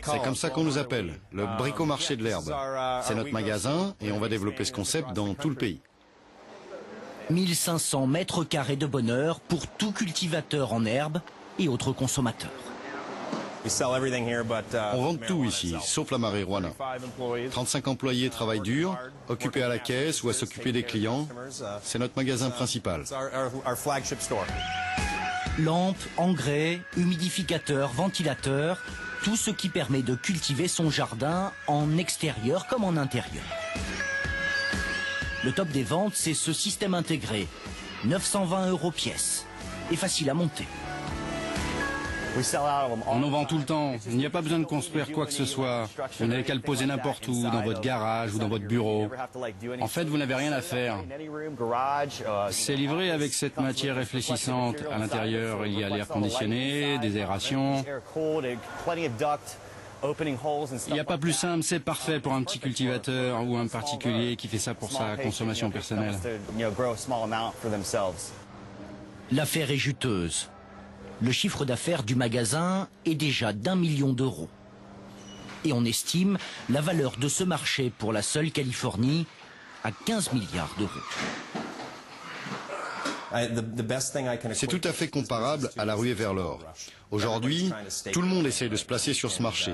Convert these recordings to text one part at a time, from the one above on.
C'est comme ça qu'on nous appelle, le bricomarché de l'herbe. C'est notre magasin et on va développer ce concept dans tout le pays. 1500 mètres carrés de bonheur pour tout cultivateur en herbe et autres consommateurs. On vend tout ici, sauf la marijuana. 35 employés travaillent dur, occupés à la caisse ou à s'occuper des clients. C'est notre magasin principal. Lampes, engrais, humidificateurs, ventilateurs, tout ce qui permet de cultiver son jardin en extérieur comme en intérieur. Le top des ventes, c'est ce système intégré. 920 € pièce. Et facile à monter. On en vend tout le temps. Il n'y a pas besoin de construire quoi que ce soit. Vous n'avez qu'à le poser n'importe où, dans votre garage ou dans votre bureau. En fait, vous n'avez rien à faire. C'est livré avec cette matière réfléchissante. À l'intérieur, il y a l'air conditionné, des aérations. Il n'y a pas plus simple, c'est parfait pour un petit cultivateur ou un particulier qui fait ça pour sa consommation personnelle. L'affaire est juteuse. Le chiffre d'affaires du magasin est déjà d'1 million d'euros. Et on estime la valeur de ce marché pour la seule Californie à 15 milliards d'euros. C'est tout à fait comparable à la ruée vers l'or. Aujourd'hui, tout le monde essaie de se placer sur ce marché.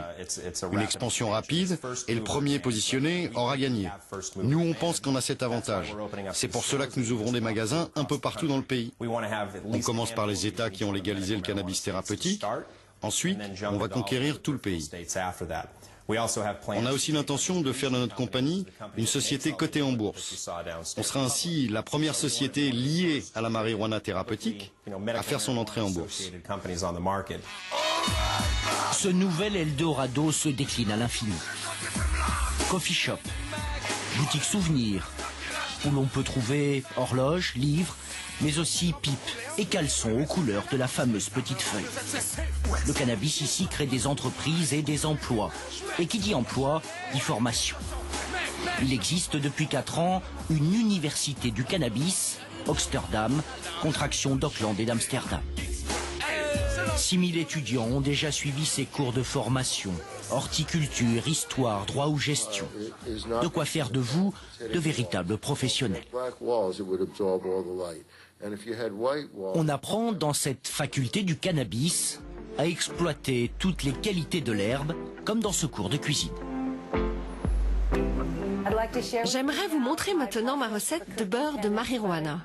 Une expansion rapide et le premier positionné aura gagné. Nous, on pense qu'on a cet avantage. C'est pour cela que nous ouvrons des magasins un peu partout dans le pays. On commence par les États qui ont légalisé le cannabis thérapeutique. Ensuite, on va conquérir tout le pays. On a aussi l'intention de faire de notre compagnie une société cotée en bourse. On sera ainsi la première société liée à la marijuana thérapeutique à faire son entrée en bourse. Ce nouvel Eldorado se décline à l'infini. Coffee shop, boutique souvenir, où l'on peut trouver horloges, livres, mais aussi pipes et caleçons aux couleurs de la fameuse petite feuille. Le cannabis ici crée des entreprises et des emplois. Et qui dit emploi, dit formation. Il existe depuis 4 ans une université du cannabis, Oxterdam, contraction d'Auckland et d'Amsterdam. 6000 étudiants ont déjà suivi ces cours de formation. Horticulture, histoire, droit ou gestion. De quoi faire de vous de véritables professionnels. On apprend dans cette faculté du cannabis à exploiter toutes les qualités de l'herbe, comme dans ce cours de cuisine. J'aimerais vous montrer maintenant ma recette de beurre de marijuana.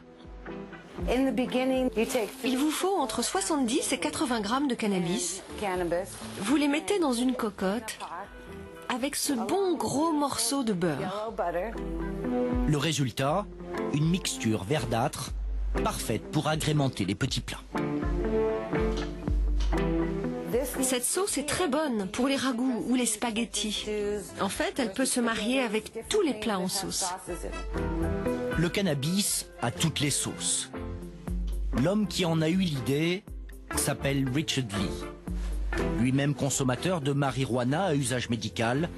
Il vous faut entre 70 et 80 grammes de cannabis. Vous les mettez dans une cocotte avec ce bon gros morceau de beurre. Le résultat, une mixture verdâtre, parfaite pour agrémenter les petits plats. Cette sauce est très bonne pour les ragoûts ou les spaghettis. En fait, elle peut se marier avec tous les plats en sauce. Le cannabis a toutes les sauces. L'homme qui en a eu l'idée s'appelle Richard Lee. Lui-même consommateur de marijuana à usage médical,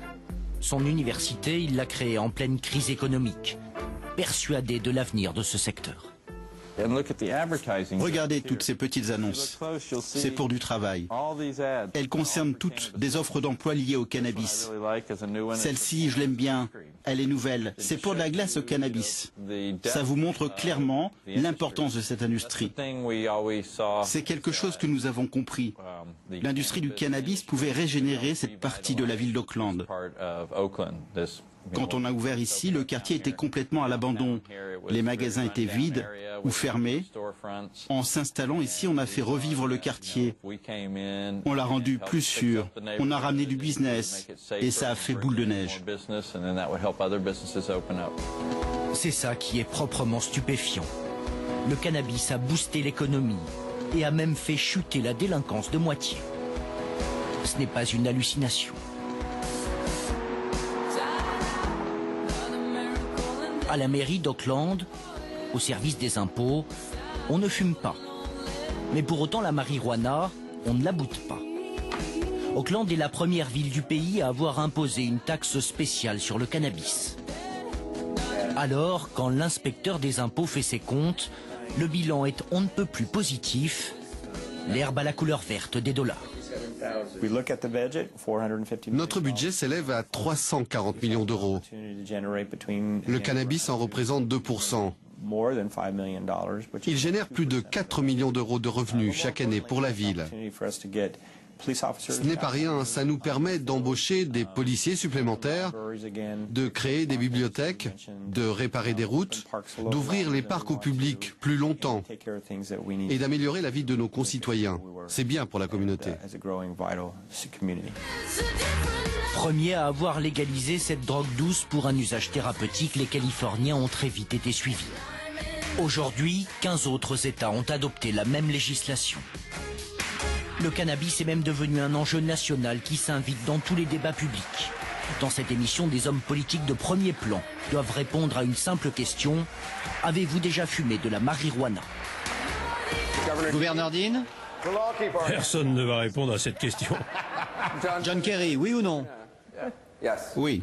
son université, il l'a créée en pleine crise économique, persuadé de l'avenir de ce secteur. Regardez toutes ces petites annonces. C'est pour du travail. Elles concernent toutes des offres d'emploi liées au cannabis. Celle-ci, je l'aime bien. Elle est nouvelle. C'est pour de la glace au cannabis. Ça vous montre clairement l'importance de cette industrie. C'est quelque chose que nous avons compris. L'industrie du cannabis pouvait régénérer cette partie de la ville d'Auckland. Quand on a ouvert ici, le quartier était complètement à l'abandon. Les magasins étaient vides ou fermés. En s'installant ici, on a fait revivre le quartier. On l'a rendu plus sûr. On a ramené du business et ça a fait boule de neige. C'est ça qui est proprement stupéfiant. Le cannabis a boosté l'économie et a même fait chuter la délinquance de moitié. Ce n'est pas une hallucination. À la mairie d'Auckland, au service des impôts, on ne fume pas. Mais pour autant, la marijuana, on ne la boute pas. Auckland est la première ville du pays à avoir imposé une taxe spéciale sur le cannabis. Alors, quand l'inspecteur des impôts fait ses comptes, le bilan est on ne peut plus positif, l'herbe à la couleur verte des dollars. Notre budget s'élève à 340 millions d'euros. Le cannabis en représente 2%. Il génère plus de 4 millions d'euros de revenus chaque année pour la ville. Ce n'est pas rien, ça nous permet d'embaucher des policiers supplémentaires, de créer des bibliothèques, de réparer des routes, d'ouvrir les parcs au public plus longtemps et d'améliorer la vie de nos concitoyens. C'est bien pour la communauté. Premiers à avoir légalisé cette drogue douce pour un usage thérapeutique, les Californiens ont très vite été suivis. Aujourd'hui, 15 autres États ont adopté la même législation. Le cannabis est même devenu un enjeu national qui s'invite dans tous les débats publics. Dans cette émission, des hommes politiques de premier plan doivent répondre à une simple question. Avez-vous déjà fumé de la marijuana? Gouverneur Dean? Personne ne va répondre à cette question. John Kerry, oui ou non? Oui.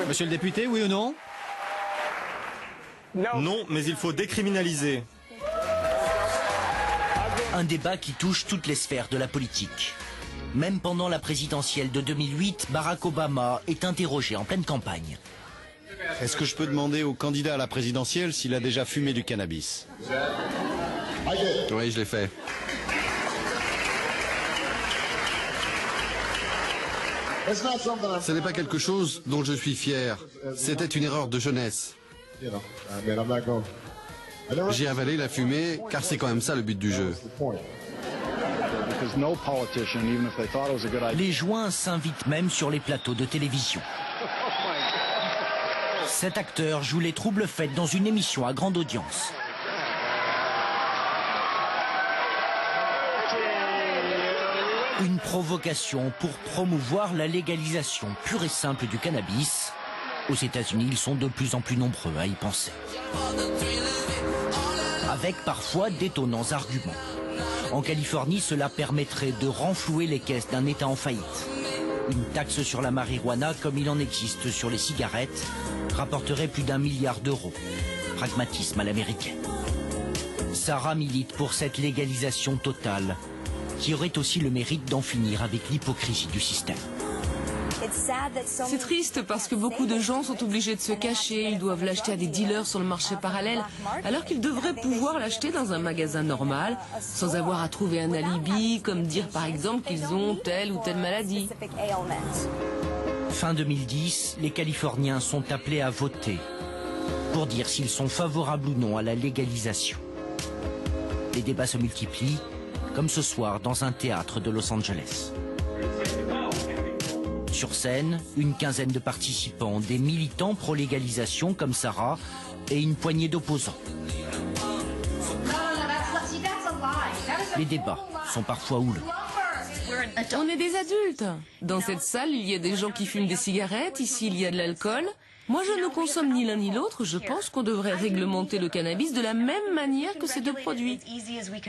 Monsieur le député, oui ou non? Non, mais il faut décriminaliser. Un débat qui touche toutes les sphères de la politique. Même pendant la présidentielle de 2008, Barack Obama est interrogé en pleine campagne. Est-ce que je peux demander au candidat à la présidentielle s'il a déjà fumé du cannabis? Oui, je l'ai fait. Ce n'est pas quelque chose dont je suis fier. C'était une erreur de jeunesse. J'ai avalé la fumée, car c'est quand même ça le but du jeu. Les joints s'invitent même sur les plateaux de télévision. Cet acteur joue les troubles faits dans une émission à grande audience. Une provocation pour promouvoir la légalisation pure et simple du cannabis. Aux États-Unis, ils sont de plus en plus nombreux à y penser. Avec parfois d'étonnants arguments. En Californie, cela permettrait de renflouer les caisses d'un État en faillite. Une taxe sur la marijuana, comme il en existe sur les cigarettes, rapporterait plus d'1 milliard d'euros. Pragmatisme à l'américaine. Sarah milite pour cette légalisation totale, qui aurait aussi le mérite d'en finir avec l'hypocrisie du système. C'est triste parce que beaucoup de gens sont obligés de se cacher, ils doivent l'acheter à des dealers sur le marché parallèle, alors qu'ils devraient pouvoir l'acheter dans un magasin normal, sans avoir à trouver un alibi, comme dire par exemple qu'ils ont telle ou telle maladie. Fin 2010, les Californiens sont appelés à voter pour dire s'ils sont favorables ou non à la légalisation. Les débats se multiplient, comme ce soir dans un théâtre de Los Angeles. Sur scène, une quinzaine de participants, des militants pro-légalisation comme Sarah et une poignée d'opposants. Les débats sont parfois houleux. On est des adultes. Dans cette salle, il y a des gens qui fument des cigarettes, ici il y a de l'alcool. Moi je ne consomme ni l'un ni l'autre, je pense qu'on devrait réglementer le cannabis de la même manière que ces deux produits.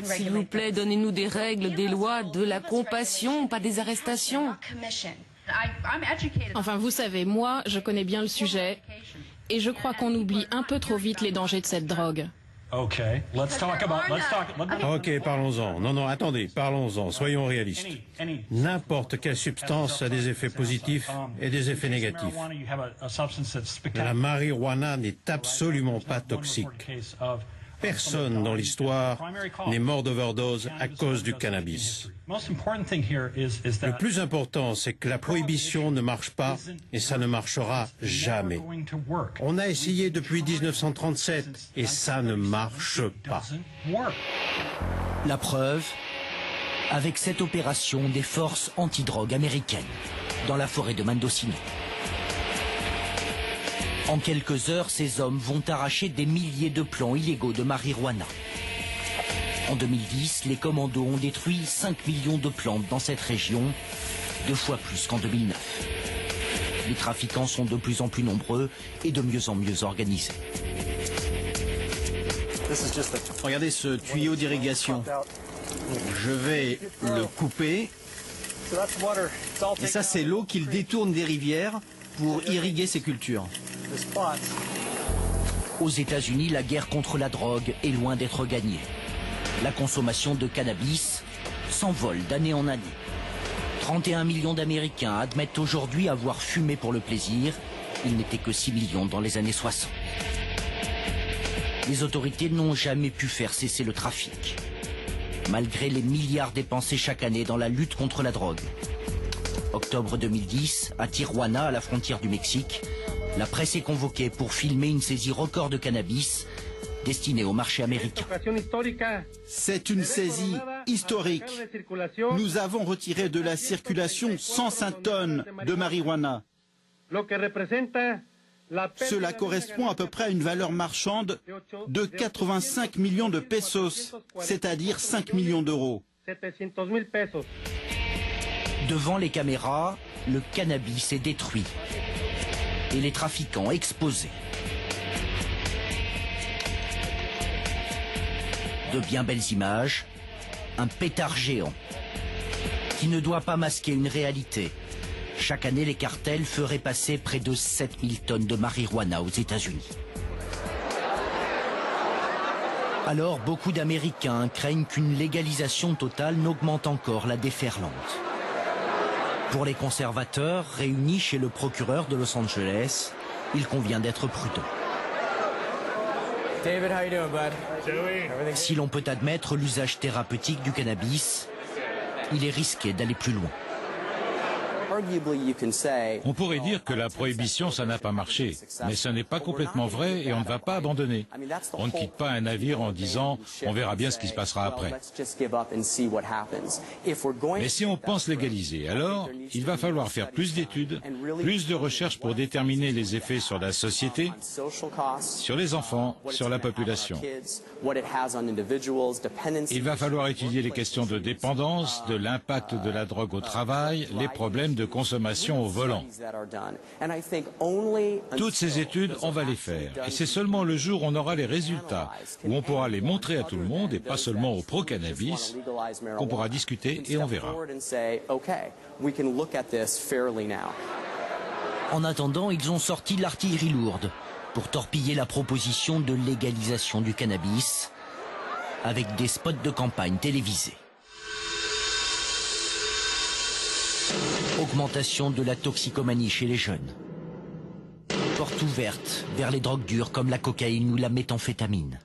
S'il vous plaît, donnez-nous des règles, des lois, de la compassion, pas des arrestations. Enfin, vous savez, moi, je connais bien le sujet et je crois qu'on oublie un peu trop vite les dangers de cette drogue. Ok, parlons-en. Non, attendez, parlons-en, soyons réalistes. N'importe quelle substance a des effets positifs et des effets négatifs. La marijuana n'est absolument pas toxique. Personne dans l'histoire n'est mort d'overdose à cause du cannabis. Le plus important, c'est que la prohibition ne marche pas et ça ne marchera jamais. On a essayé depuis 1937 et ça ne marche pas. La preuve, avec cette opération des forces antidrogue américaines dans la forêt de Mendocino. En quelques heures, ces hommes vont arracher des milliers de plants illégaux de marijuana. En 2010, les commandos ont détruit 5 millions de plantes dans cette région, 2 fois plus qu'en 2009. Les trafiquants sont de plus en plus nombreux et de mieux en mieux organisés. Regardez ce tuyau d'irrigation. Je vais le couper. Et ça, c'est l'eau qu'il détourne des rivières pour irriguer ses cultures. Aux États-Unis, la guerre contre la drogue est loin d'être gagnée. La consommation de cannabis s'envole d'année en année. 31 millions d'Américains admettent aujourd'hui avoir fumé pour le plaisir. Il n'était que 6 millions dans les années 60. Les autorités n'ont jamais pu faire cesser le trafic, malgré les milliards dépensés chaque année dans la lutte contre la drogue. Octobre 2010, à Tijuana, à la frontière du Mexique, la presse est convoquée pour filmer une saisie record de cannabis destinée au marché américain. C'est une saisie historique. Nous avons retiré de la circulation 105 tonnes de marijuana. Cela correspond à peu près à une valeur marchande de 85 millions de pesos, c'est-à-dire 5 millions d'euros. Devant les caméras, le cannabis est détruit et les trafiquants exposés. De bien belles images, un pétard géant qui ne doit pas masquer une réalité. Chaque année, les cartels feraient passer près de 7000 tonnes de marijuana aux États-Unis. Alors, beaucoup d'Américains craignent qu'une légalisation totale n'augmente encore la déferlante. Pour les conservateurs réunis chez le procureur de Los Angeles, il convient d'être prudent. David, how you doing, bud? Si l'on peut admettre l'usage thérapeutique du cannabis, il est risqué d'aller plus loin. On pourrait dire que la prohibition, ça n'a pas marché. Mais ce n'est pas complètement vrai et on ne va pas abandonner. On ne quitte pas un navire en disant « on verra bien ce qui se passera après ». Mais si on pense légaliser, alors il va falloir faire plus d'études, plus de recherches pour déterminer les effets sur la société, sur les enfants, sur la population. Il va falloir étudier les questions de dépendance, de l'impact de la drogue au travail, les problèmes de consommation au volant. Toutes ces études, on va les faire. Et c'est seulement le jour où on aura les résultats, où on pourra les montrer à tout le monde et pas seulement aux pro-cannabis, qu'on pourra discuter et on verra. En attendant, ils ont sorti l'artillerie lourde pour torpiller la proposition de légalisation du cannabis avec des spots de campagne télévisés. Augmentation de la toxicomanie chez les jeunes. Porte ouverte vers les drogues dures comme la cocaïne ou la méthamphétamine.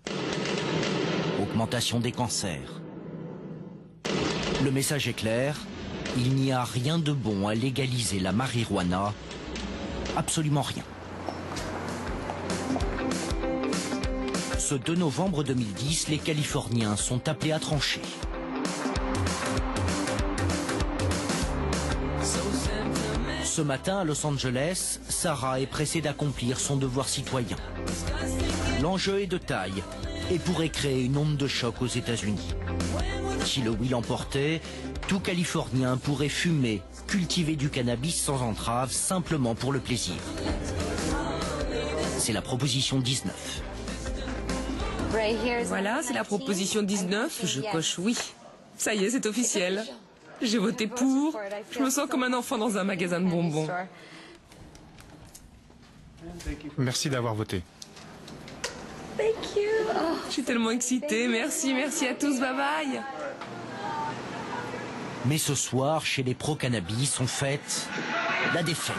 Augmentation des cancers. Le message est clair, il n'y a rien de bon à légaliser la marijuana, absolument rien. Ce 2 novembre 2010, les Californiens sont appelés à trancher. Ce matin, à Los Angeles, Sarah est pressée d'accomplir son devoir citoyen. L'enjeu est de taille et pourrait créer une onde de choc aux États-Unis. Si le oui l'emportait, tout Californien pourrait fumer, cultiver du cannabis sans entrave, simplement pour le plaisir. C'est la proposition 19. Voilà, c'est la proposition 19, je coche oui. Ça y est, c'est officiel. J'ai voté pour. Je me sens comme un enfant dans un magasin de bonbons. Merci d'avoir voté. Je suis tellement excitée. Merci, merci à tous. Bye bye. Mais ce soir, chez les pro-cannabis, on fête la défaite.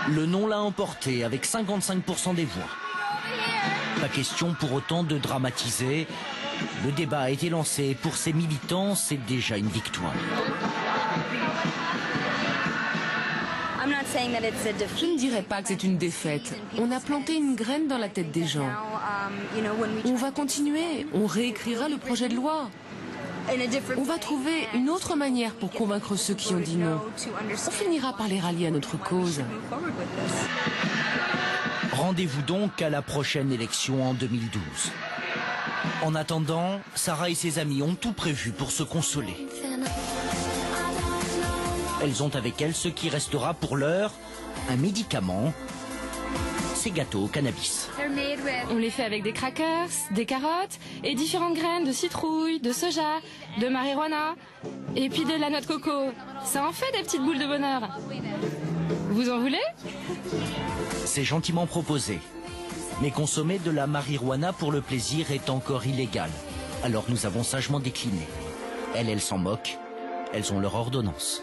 Le non l'a emporté avec 55% des voix. Pas question pour autant de dramatiser. Le débat a été lancé et pour ces militants, c'est déjà une victoire. Je ne dirais pas que c'est une défaite. On a planté une graine dans la tête des gens. On va continuer, on réécrira le projet de loi. On va trouver une autre manière pour convaincre ceux qui ont dit non. On finira par les rallier à notre cause. Rendez-vous donc à la prochaine élection en 2012. En attendant, Sarah et ses amis ont tout prévu pour se consoler. Elles ont avec elles ce qui restera pour l'heure un médicament, ces gâteaux au cannabis. On les fait avec des crackers, des carottes et différentes graines de citrouille, de soja, de marijuana et puis de la noix de coco. Ça en fait des petites boules de bonheur. Vous en voulez? C'est gentiment proposé. Mais consommer de la marijuana pour le plaisir est encore illégal. Alors nous avons sagement décliné. Elle s'en moque. elles ont leur ordonnance.